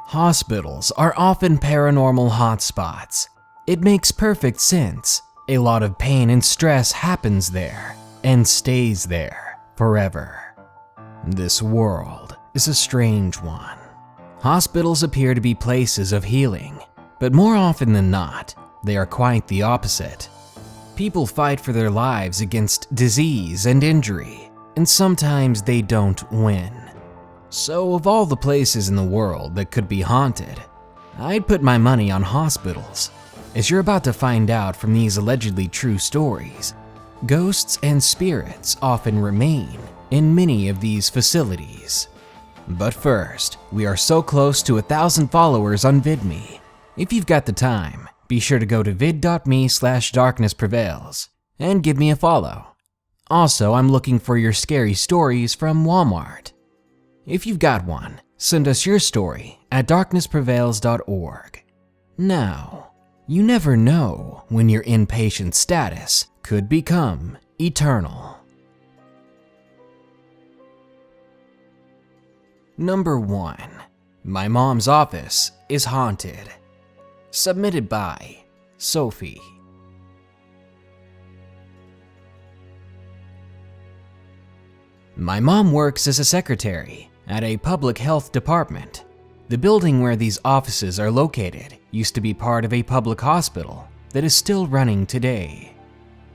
Hospitals are often paranormal hotspots. It makes perfect sense. A lot of pain and stress happens there and stays there forever. This world is a strange one. Hospitals appear to be places of healing, but more often than not, they are quite the opposite. People fight for their lives against disease and injury, and sometimes they don't win. So of all the places in the world that could be haunted, I'd put my money on hospitals. As you're about to find out from these allegedly true stories, ghosts and spirits often remain in many of these facilities. But first, we are so close to 1,000 followers on VidMe. If you've got the time, be sure to go to vid.me/darknessprevails and give me a follow. Also, I'm looking for your scary stories from Walmart. If you've got one, send us your story at darknessprevails.org. Now, you never know when your inpatient status could become eternal. Number 1. My mom's office is haunted. Submitted by Sophie. My mom works as a secretary at a public health department. The building where these offices are located used to be part of a public hospital that is still running today.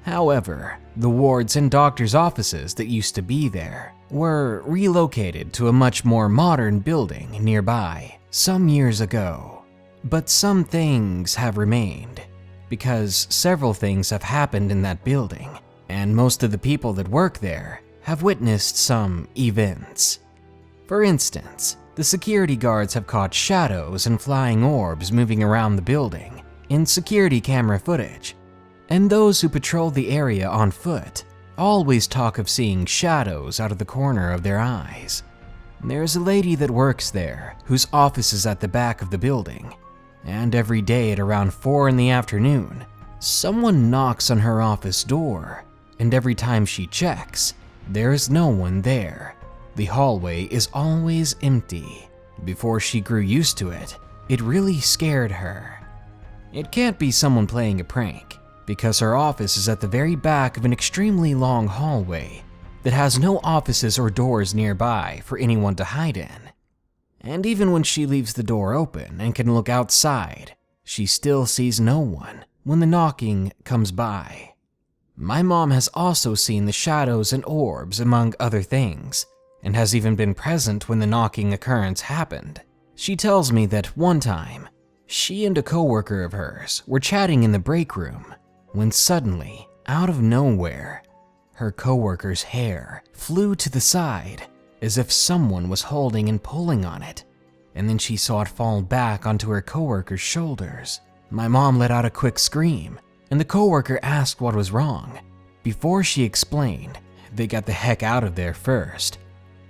However, the wards and doctors' offices that used to be there were relocated to a much more modern building nearby some years ago. But some things have remained, because several things have happened in that building, and most of the people that work there have witnessed some events. For instance, the security guards have caught shadows and flying orbs moving around the building in security camera footage, and those who patrol the area on foot always talk of seeing shadows out of the corner of their eyes. There's a lady that works there whose office is at the back of the building, and every day at around 4 in the afternoon, someone knocks on her office door, and every time she checks, there is no one there. The hallway is always empty. Before she grew used to it, it really scared her. It can't be someone playing a prank, because her office is at the very back of an extremely long hallway that has no offices or doors nearby for anyone to hide in. And even when she leaves the door open and can look outside, she still sees no one when the knocking comes by. My mom has also seen the shadows and orbs among other things, and has even been present when the knocking occurrence happened. She tells me that one time, she and a coworker of hers were chatting in the break room when suddenly, out of nowhere, her coworker's hair flew to the side as if someone was holding and pulling on it, and then she saw it fall back onto her coworker's shoulders. My mom let out a quick scream, and the coworker asked what was wrong. Before she explained, they got the heck out of there first.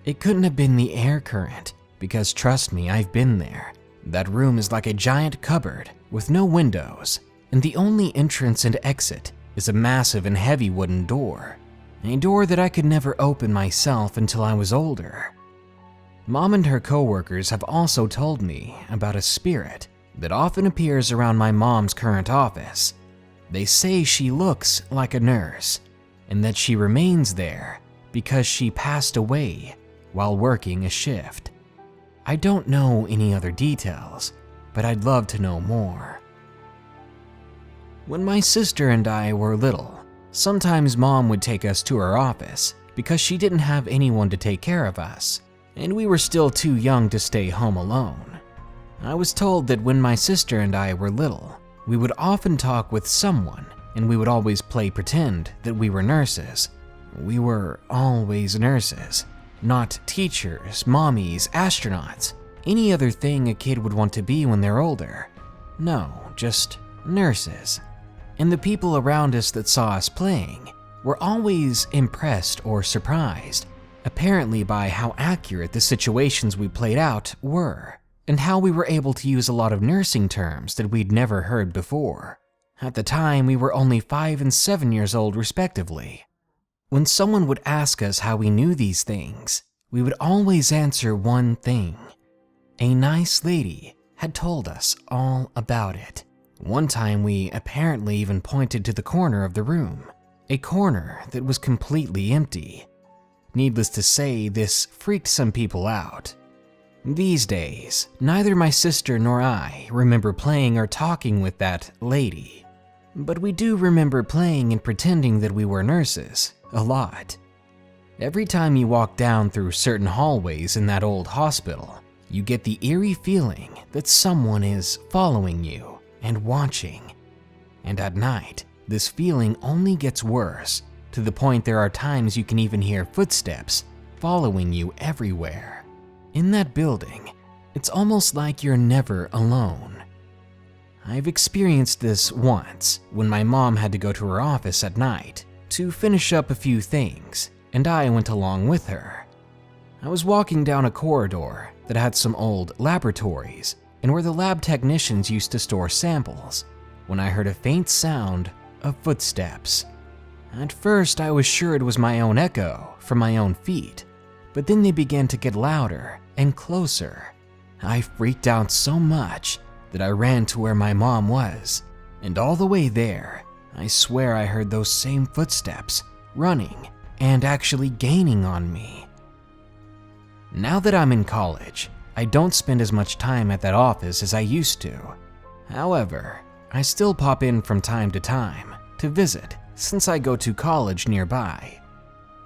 It couldn't have been the air current, because trust me, I've been there. That room is like a giant cupboard with no windows, and the only entrance and exit is a massive and heavy wooden door. A door that I could never open myself until I was older. Mom and her coworkers have also told me about a spirit that often appears around my mom's current office. They say she looks like a nurse, and that she remains there because she passed away while working a shift. I don't know any other details, but I'd love to know more. When my sister and I were little, sometimes Mom would take us to her office because she didn't have anyone to take care of us, and we were still too young to stay home alone. I was told that when my sister and I were little, we would often talk with someone, and we would always play pretend that we were nurses. We were always nurses, not teachers, mommies, astronauts, any other thing a kid would want to be when they're older. No, just nurses. And the people around us that saw us playing were always impressed or surprised, apparently by how accurate the situations we played out were, and how we were able to use a lot of nursing terms that we'd never heard before. At the time, we were only 5 and 7 years old respectively. When someone would ask us how we knew these things, we would always answer one thing: A nice lady had told us all about it. One time we apparently even pointed to the corner of the room, a corner that was completely empty. Needless to say, this freaked some people out. These days, neither my sister nor I remember playing or talking with that lady, but we do remember playing and pretending that we were nurses a lot. Every time you walk down through certain hallways in that old hospital, you get the eerie feeling that someone is following you and watching. And at night, this feeling only gets worse, to the point there are times you can even hear footsteps following you everywhere. In that building, it's almost like you're never alone. I've experienced this once when my mom had to go to her office at night to finish up a few things, and I went along with her. I was walking down a corridor that had some old laboratories and where the lab technicians used to store samples when I heard a faint sound of footsteps. At first, I was sure it was my own echo from my own feet, but then they began to get louder and closer. I freaked out so much that I ran to where my mom was, and all the way there, I swear I heard those same footsteps running and actually gaining on me. Now that I'm in college, I don't spend as much time at that office as I used to. However, I still pop in from time to visit since I go to college nearby.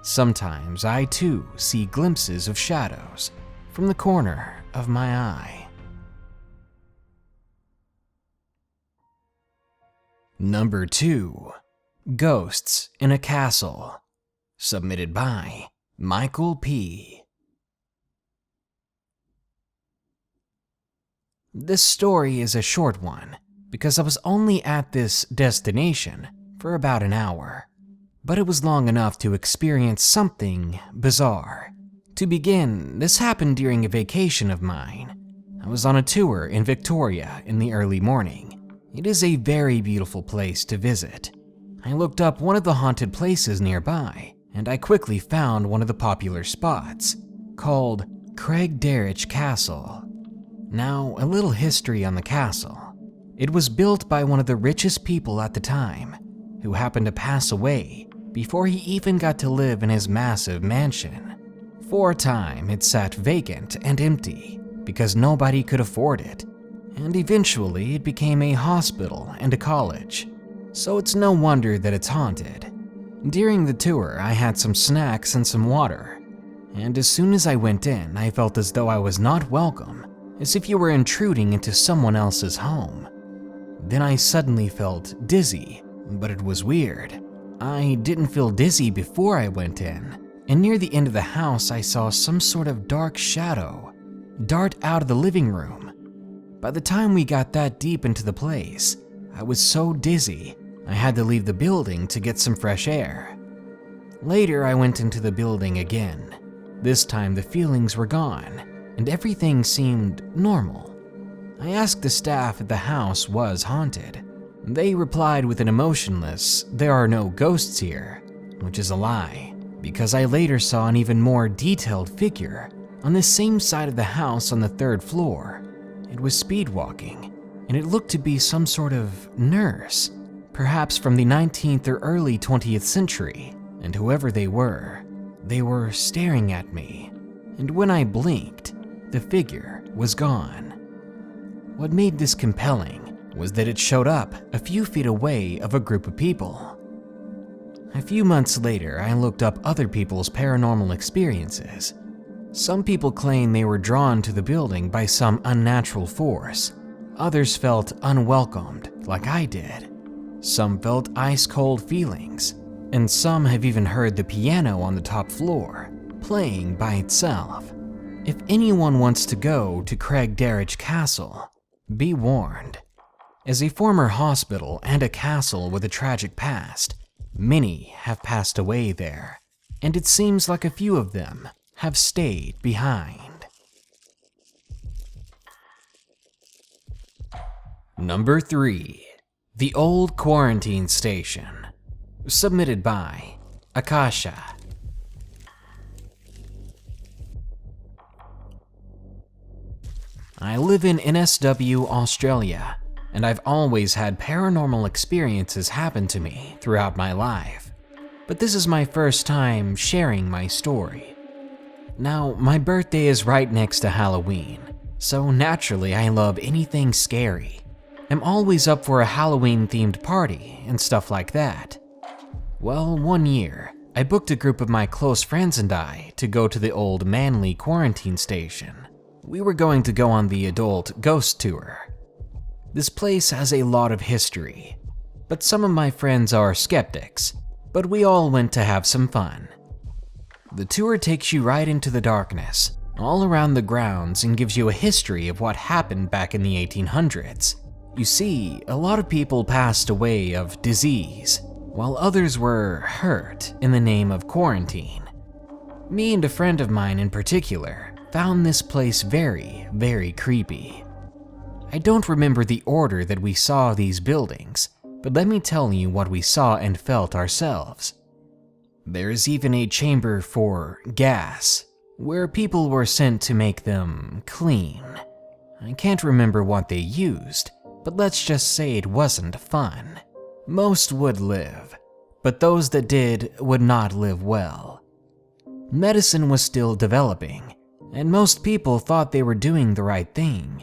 Sometimes I too see glimpses of shadows from the corner of my eye. Number 2. Ghosts in a Castle. Submitted by Michael P. This story is a short one because I was only at this destination for about an hour, but it was long enough to experience something bizarre. To begin, this happened during a vacation of mine. I was on a tour in Victoria in the early morning. It is a very beautiful place to visit. I looked up one of the haunted places nearby, and I quickly found one of the popular spots, called Craigdarich Castle. Now, a little history on the castle. It was built by one of the richest people at the time, who happened to pass away before he even got to live in his massive mansion. For a time, it sat vacant and empty because nobody could afford it, and eventually it became a hospital and a college, so it's no wonder that it's haunted. During the tour, I had some snacks and some water, and as soon as I went in, I felt as though I was not welcome, as if you were intruding into someone else's home. Then I suddenly felt dizzy, but it was weird. I didn't feel dizzy before I went in, and near the end of the house I saw some sort of dark shadow dart out of the living room. By the time we got that deep into the place, I was so dizzy I had to leave the building to get some fresh air. Later I went into the building again. This time the feelings were gone, and everything seemed normal. I asked the staff if the house was haunted. They replied with an emotionless, "There are no ghosts here," which is a lie, because I later saw an even more detailed figure on the same side of the house on the 3rd floor. It was speed walking, and it looked to be some sort of nurse, perhaps from the 19th or early 20th century, and whoever they were staring at me, and when I blinked, the figure was gone. What made this compelling was that it showed up a few feet away of a group of people. A few months later, I looked up other people's paranormal experiences. Some people claim they were drawn to the building by some unnatural force. Others felt unwelcomed, like I did. Some felt ice-cold feelings, and some have even heard the piano on the top floor playing by itself. If anyone wants to go to Craigdarich Castle, be warned. As a former hospital and a castle with a tragic past, many have passed away there, and it seems like a few of them have stayed behind. Number 3. The Old Quarantine Station. Submitted by Akasha. I live in NSW, Australia, and I've always had paranormal experiences happen to me throughout my life. But this is my first time sharing my story. Now, my birthday is right next to Halloween, so naturally I love anything scary. I'm always up for a Halloween-themed party and stuff like that. Well, one year, I booked a group of my close friends and I to go to the old Manly quarantine station. We were going to go on the adult ghost tour. This place has a lot of history, but some of my friends are skeptics, but we all went to have some fun. The tour takes you right into the darkness, all around the grounds, and gives you a history of what happened back in the 1800s. You see, a lot of people passed away of disease, while others were hurt in the name of quarantine. Me and a friend of mine in particular found this place very, very creepy. I don't remember the order that we saw these buildings, but let me tell you what we saw and felt ourselves. There is even a chamber for gas, where people were sent to make them clean. I can't remember what they used, but let's just say it wasn't fun. Most would live, but those that did would not live well. Medicine was still developing, and most people thought they were doing the right thing,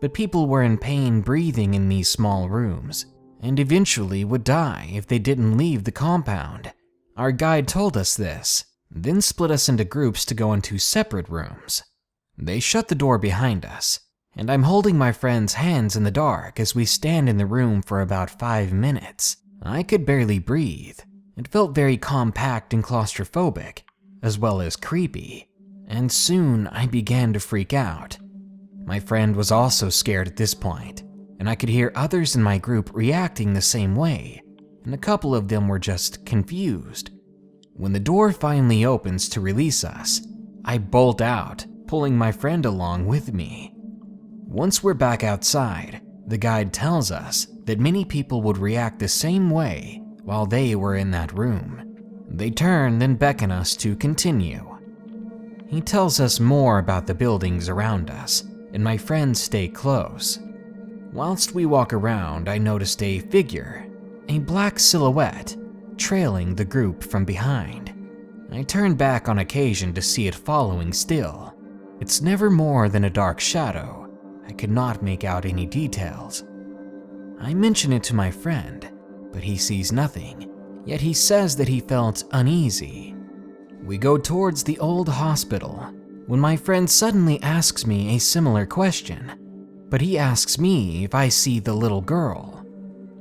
but people were in pain breathing in these small rooms, and eventually would die if they didn't leave the compound. Our guide told us this, then split us into groups to go into separate rooms. They shut the door behind us, and I'm holding my friend's hands in the dark as we stand in the room for about 5 minutes. I could barely breathe. It felt very compact and claustrophobic, as well as creepy, and soon I began to freak out. My friend was also scared at this point, and I could hear others in my group reacting the same way, and a couple of them were just confused. When the door finally opens to release us, I bolt out, pulling my friend along with me. Once we're back outside, the guide tells us that many people would react the same way while they were in that room. They turn, then beckon us to continue. He tells us more about the buildings around us, and my friends stay close. Whilst we walk around, I noticed a figure, a black silhouette, trailing the group from behind. I turn back on occasion to see it following still. It's never more than a dark shadow. I could not make out any details. I mention it to my friend, but he sees nothing, yet he says that he felt uneasy. We go towards the old hospital when my friend suddenly asks me a similar question, but he asks me if I see the little girl.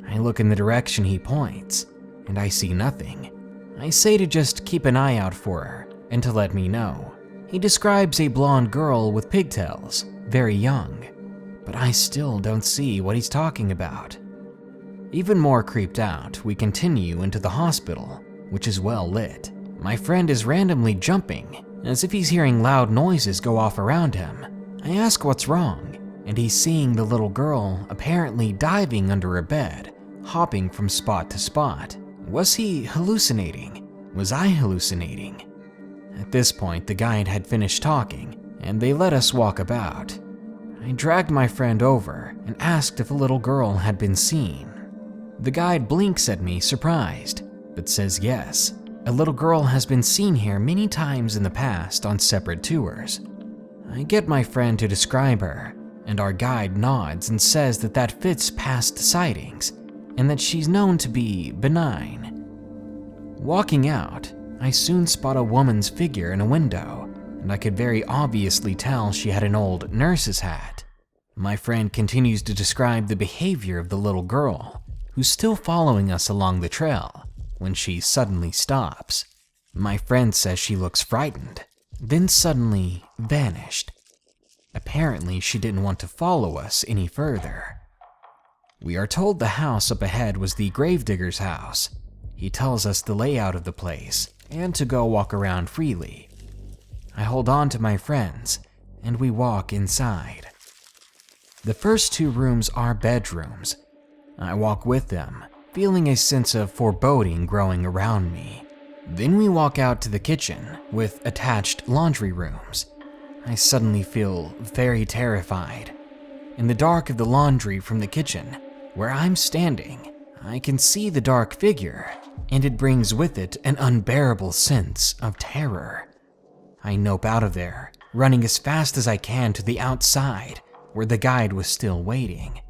I look in the direction he points, and I see nothing. I say to just keep an eye out for her and to let me know. He describes a blonde girl with pigtails, very young, but I still don't see what he's talking about. Even more creeped out, we continue into the hospital, which is well lit. My friend is randomly jumping, as if he's hearing loud noises go off around him. I ask what's wrong, and he's seeing the little girl apparently diving under a bed, hopping from spot to spot. Was he hallucinating? Was I hallucinating? At this point, the guide had finished talking, and they let us walk about. I dragged my friend over and asked if a little girl had been seen. The guide blinks at me, surprised, but says yes. A little girl has been seen here many times in the past on separate tours. I get my friend to describe her, and our guide nods and says that that fits past sightings, and that she's known to be benign. Walking out, I soon spot a woman's figure in a window, and I could very obviously tell she had an old nurse's hat. My friend continues to describe the behavior of the little girl, who's still following us along the trail, when she suddenly stops. My friend says she looks frightened, then suddenly vanished. Apparently, she didn't want to follow us any further. We are told the house up ahead was the gravedigger's house. He tells us the layout of the place and to go walk around freely. I hold on to my friends, and we walk inside. The first 2 rooms are bedrooms. I walk with them, feeling a sense of foreboding growing around me. Then we walk out to the kitchen with attached laundry rooms. I suddenly feel very terrified. In the dark of the laundry from the kitchen, where I'm standing, I can see the dark figure, and it brings with it an unbearable sense of terror. I nope out of there, running as fast as I can to the outside, where the guide was still waiting.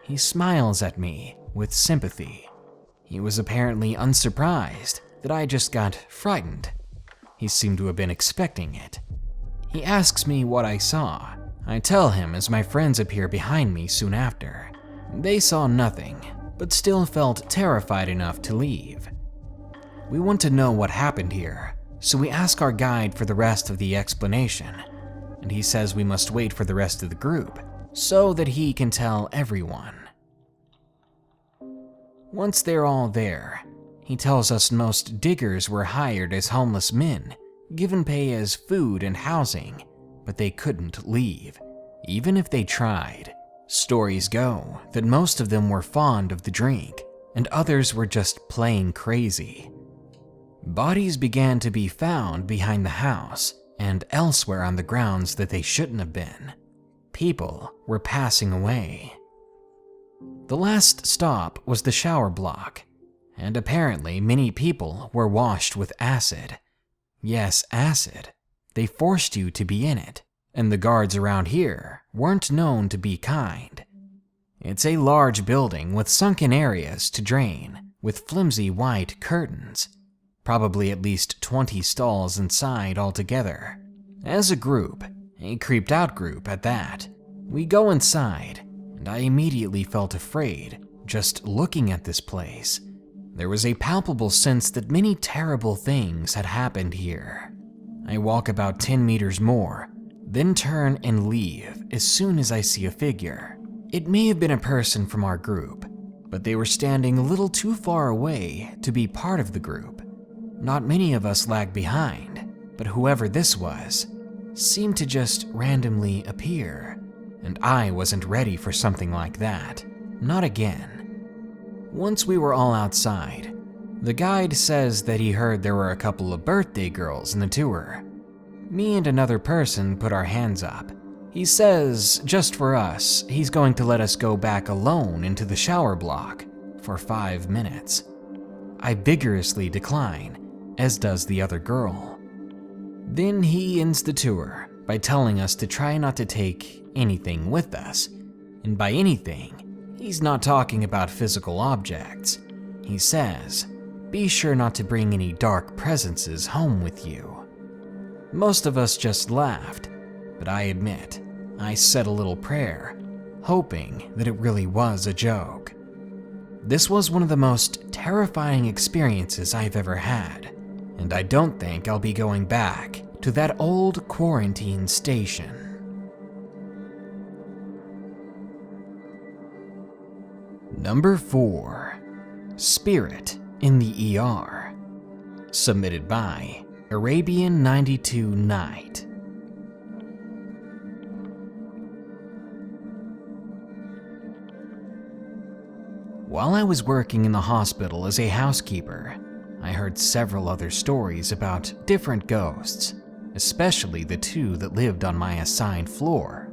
He smiles at me with sympathy. He was apparently unsurprised that I just got frightened. He seemed to have been expecting it. He asks me what I saw. I tell him as my friends appear behind me soon after. They saw nothing, but still felt terrified enough to leave. We want to know what happened here, so we ask our guide for the rest of the explanation, and he says we must wait for the rest of the group so that he can tell everyone. Once they're all there, he tells us most diggers were hired as homeless men, given pay as food and housing, but they couldn't leave, even if they tried. Stories go that most of them were fond of the drink, and others were just plain crazy. Bodies began to be found behind the house and elsewhere on the grounds that they shouldn't have been. People were passing away. The last stop was the shower block, and apparently many people were washed with acid. Yes, acid. They forced you to be in it, and the guards around here weren't known to be kind. It's a large building with sunken areas to drain, with flimsy white curtains. Probably at least 20 stalls inside altogether. As a group, a creeped out group at that, we go inside, and I immediately felt afraid just looking at this place. There was a palpable sense that many terrible things had happened here. I walk about 10 meters more, then turn and leave as soon as I see a figure. It may have been a person from our group, but they were standing a little too far away to be part of the group. Not many of us lagged behind, but whoever this was seemed to just randomly appear, and I wasn't ready for something like that. Not again. Once we were all outside, the guide says that he heard there were a couple of birthday girls in the tour. Me and another person put our hands up. He says, just for us, he's going to let us go back alone into the shower block for 5 minutes. I vigorously decline, as does the other girl. Then he ends the tour by telling us to try not to take anything with us. And by anything, he's not talking about physical objects. He says, be sure not to bring any dark presences home with you. Most of us just laughed, but I admit, I said a little prayer, hoping that it really was a joke. This was one of the most terrifying experiences I've ever had, and I don't think I'll be going back to that old quarantine station. Number 4. Spirit in the ER. Submitted by Arabian 92 Night. While I was working in the hospital as a housekeeper, I heard several other stories about different ghosts, especially the 2 that lived on my assigned floor.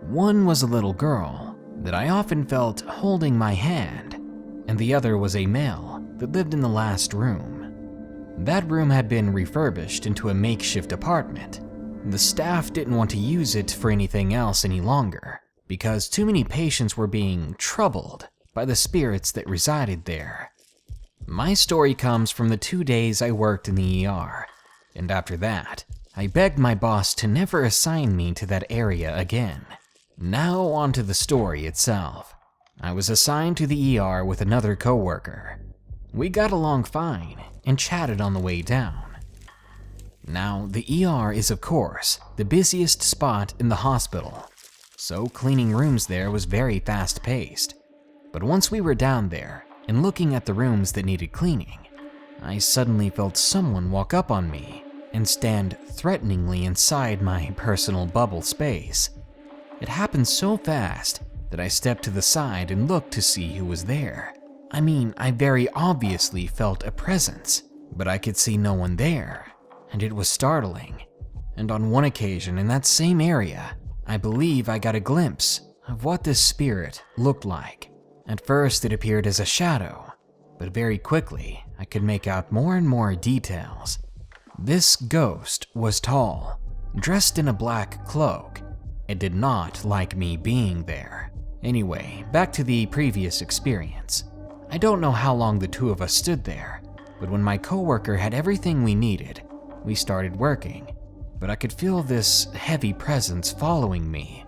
One was a little girl that I often felt holding my hand, and the other was a male that lived in the last room. That room had been refurbished into a makeshift apartment. The staff didn't want to use it for anything else any longer, because too many patients were being troubled by the spirits that resided there. My story comes from the 2 days I worked in the ER, and after that, I begged my boss to never assign me to that area again. Now on to the story itself. I was assigned to the ER with another coworker. We got along fine and chatted on the way down. Now, the ER is of course the busiest spot in the hospital, so cleaning rooms there was very fast-paced. But once we were down there and looking at the rooms that needed cleaning, I suddenly felt someone walk up on me and stand threateningly inside my personal bubble space. It happened so fast that I stepped to the side and looked to see who was there. I mean, I very obviously felt a presence, but I could see no one there, and it was startling. and on one occasion in that same area, I believe I got a glimpse of what this spirit looked like. At first it appeared as a shadow, but very quickly I could make out more and more details. This ghost was tall, dressed in a black cloak. It did not like me being there. Anyway, back to the previous experience. I don't know how long the two of us stood there, but when my coworker had everything we needed, we started working. But I could feel this heavy presence following me,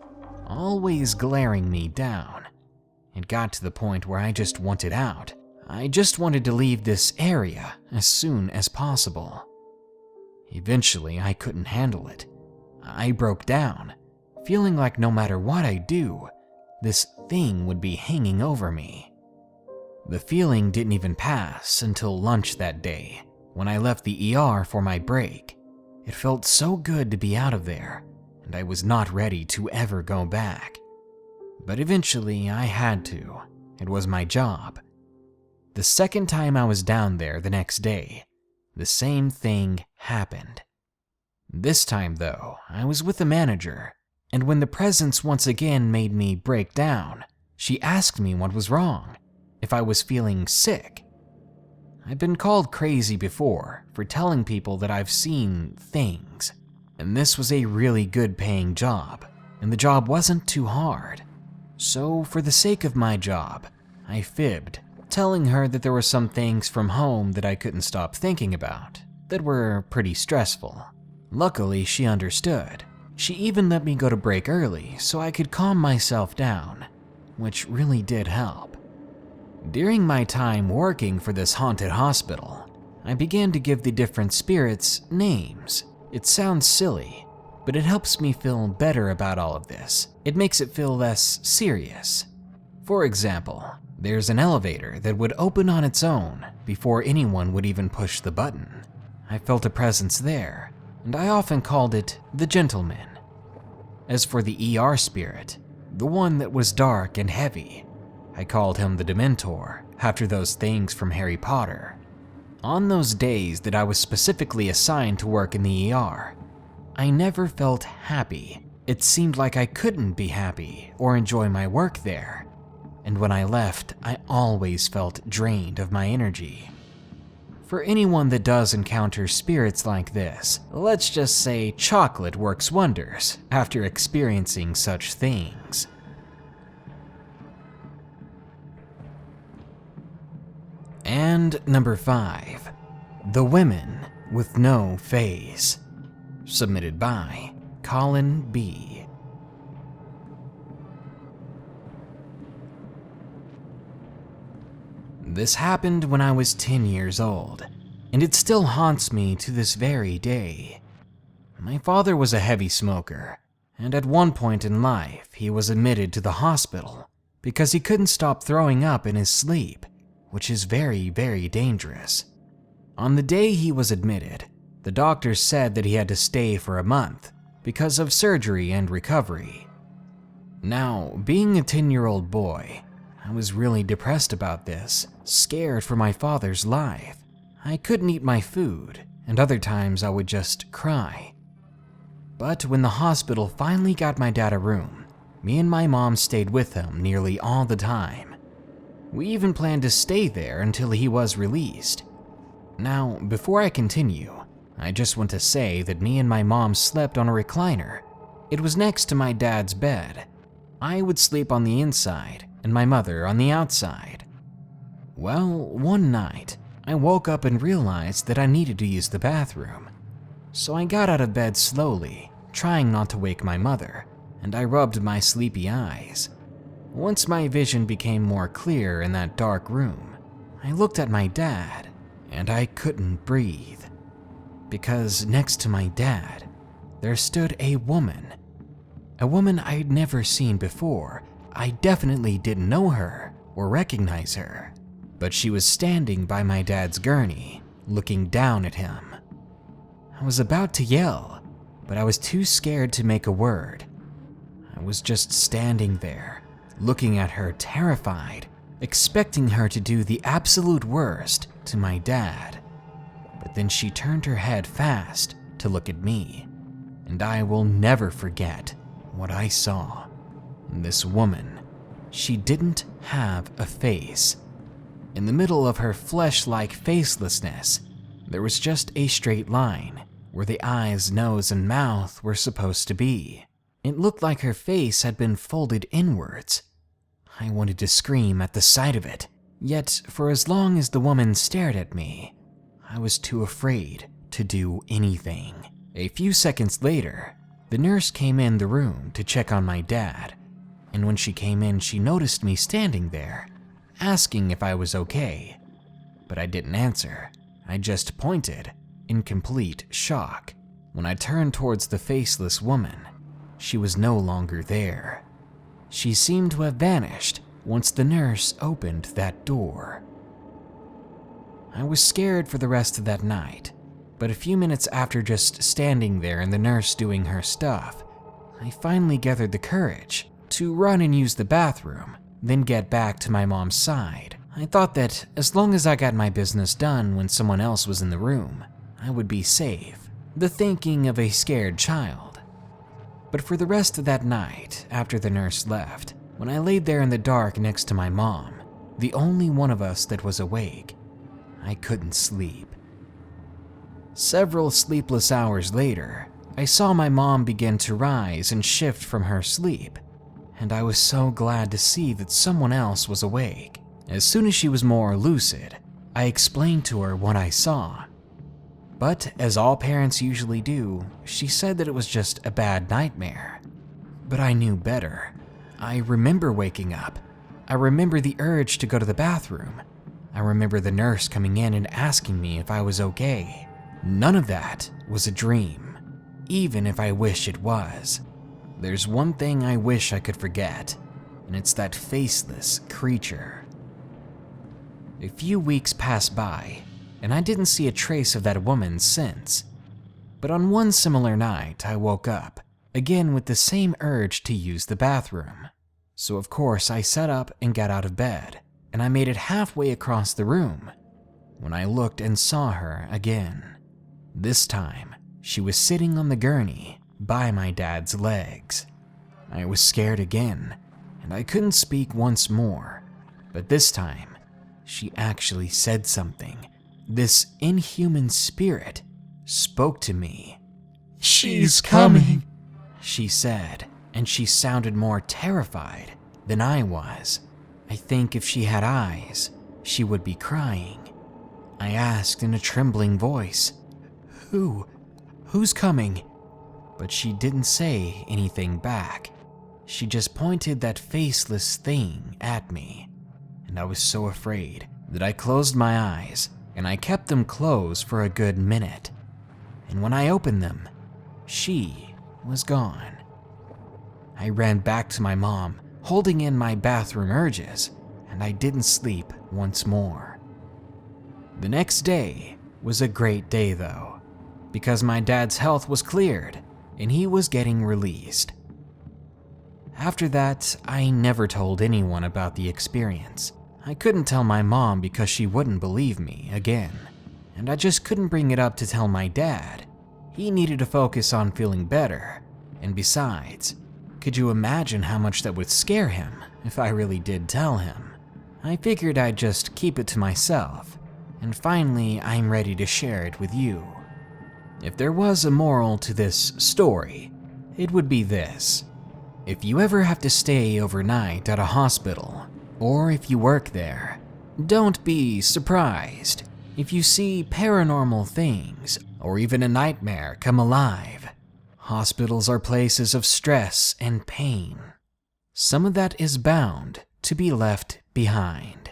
always glaring me down. It got to the point where I just wanted out. I just wanted to leave this area as soon as possible. Eventually, I couldn't handle it. I broke down, feeling like no matter what I do, this thing would be hanging over me. The feeling didn't even pass until lunch that day, when I left the ER for my break. It felt so good to be out of there, and I was not ready to ever go back. But eventually I had to. It was my job. The second time I was down there the next day, the same thing happened. This time though, I was with the manager, and when the presence once again made me break down, she asked me what was wrong, if I was feeling sick. I've been called crazy before for telling people that I've seen things, and this was a really good paying job, and the job wasn't too hard. So for the sake of my job, I fibbed, telling her that there were some things from home that I couldn't stop thinking about that were pretty stressful. Luckily, she understood. She even let me go to break early so I could calm myself down, which really did help. During my time working for this haunted hospital, I began to give the different spirits names. It sounds silly, but it helps me feel better about all of this. It makes it feel less serious. For example, there's an elevator that would open on its own before anyone would even push the button. I felt a presence there, and I often called it the gentleman. As for the ER spirit, the one that was dark and heavy, I called him the Dementor, after those things from Harry Potter. On those days that I was specifically assigned to work in the ER, I never felt happy. It seemed like I couldn't be happy or enjoy my work there. And when I left, I always felt drained of my energy. For anyone that does encounter spirits like this, let's just say chocolate works wonders after experiencing such things. And number 5, the women with no face. Submitted by Colin B. This happened when I was 10 years old, and it still haunts me to this very day. My father was a heavy smoker, and at one point in life he was admitted to the hospital because he couldn't stop throwing up in his sleep, which is very, very dangerous. On the day he was admitted, the doctors said that he had to stay for a month because of surgery and recovery. Now, being a 10-year-old boy, I was really depressed about this, scared for my father's life. I couldn't eat my food, and other times I would just cry. But when the hospital finally got my dad a room, me and my mom stayed with him nearly all the time. We even planned to stay there until he was released. Now, before I continue, I just want to say that me and my mom slept on a recliner. It was next to my dad's bed. I would sleep on the inside and my mother on the outside. Well, one night, I woke up and realized that I needed to use the bathroom. So I got out of bed slowly, trying not to wake my mother, and I rubbed my sleepy eyes. Once my vision became more clear in that dark room, I looked at my dad, and I couldn't breathe. Because next to my dad, there stood a woman I'd never seen before. I definitely didn't know her or recognize her, but she was standing by my dad's gurney, looking down at him. I was about to yell, but I was too scared to make a word. I was just standing there, looking at her terrified, expecting her to do the absolute worst to my dad. But then she turned her head fast to look at me. and I will never forget what I saw. This woman, she didn't have a face. In the middle of her flesh-like facelessness, there was just a straight line where the eyes, nose, and mouth were supposed to be. It looked like her face had been folded inwards. I wanted to scream at the sight of it, yet for as long as the woman stared at me, I was too afraid to do anything. A few seconds later, the nurse came in the room to check on my dad, and when she came in, she noticed me standing there, asking if I was okay. But I didn't answer. I just pointed in complete shock. When I turned towards the faceless woman, she was no longer there. She seemed to have vanished once the nurse opened that door. I was scared for the rest of that night, but a few minutes after just standing there and the nurse doing her stuff, I finally gathered the courage to run and use the bathroom, then get back to my mom's side. I thought that as long as I got my business done when someone else was in the room, I would be safe. The thinking of a scared child. But for the rest of that night, after the nurse left, when I laid there in the dark next to my mom, the only one of us that was awake, I couldn't sleep. Several sleepless hours later, I saw my mom begin to rise and shift from her sleep, and I was so glad to see that someone else was awake. As soon as she was more lucid, I explained to her what I saw. But as all parents usually do, she said that it was just a bad nightmare. But I knew better. I remember waking up. I remember the urge to go to the bathroom. I remember the nurse coming in and asking me if I was okay. None of that was a dream, even if I wish it was. There's one thing I wish I could forget, and it's that faceless creature. A few weeks passed by, and I didn't see a trace of that woman since. But on one similar night, I woke up, again with the same urge to use the bathroom. So of course I sat up and got out of bed, and I made it halfway across the room when I looked and saw her again. This time, she was sitting on the gurney by my dad's legs. I was scared again, and I couldn't speak once more, but this time, she actually said something. This inhuman spirit spoke to me. "She's coming," she said, and she sounded more terrified than I was. I think if she had eyes, she would be crying. I asked in a trembling voice, Who's coming?" But she didn't say anything back. She just pointed that faceless thing at me, and I was so afraid that I closed my eyes, and I kept them closed for a good minute. And when I opened them, she was gone. I ran back to my mom, holding in my bathroom urges, and I didn't sleep once more. The next day was a great day though, because my dad's health was cleared and he was getting released. After that, I never told anyone about the experience. I couldn't tell my mom because she wouldn't believe me again, and I just couldn't bring it up to tell my dad. He needed to focus on feeling better, and besides, could you imagine how much that would scare him if I really did tell him? I figured I'd just keep it to myself, and finally I'm ready to share it with you. If there was a moral to this story, it would be this. If you ever have to stay overnight at a hospital, or if you work there, don't be surprised if you see paranormal things or even a nightmare come alive. Hospitals are places of stress and pain. Some of that is bound to be left behind.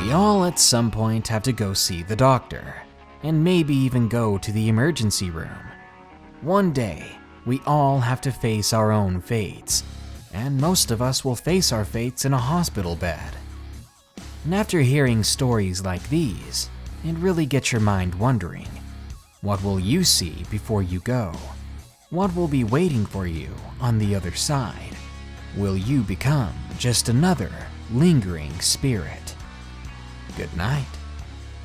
We all at some point have to go see the doctor, and maybe even go to the emergency room. One day, we all have to face our own fates, and most of us will face our fates in a hospital bed. And after hearing stories like these, it really gets your mind wondering, what will you see before you go? What will be waiting for you on the other side? Will you become just another lingering spirit. Good night.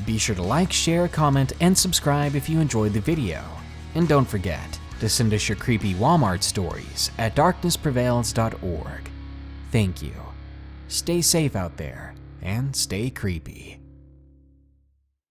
Be sure to like, share, comment, and subscribe if you enjoyed the video. And don't forget to send us your creepy Walmart stories at darknessprevails.org. Thank you. Stay safe out there and stay creepy.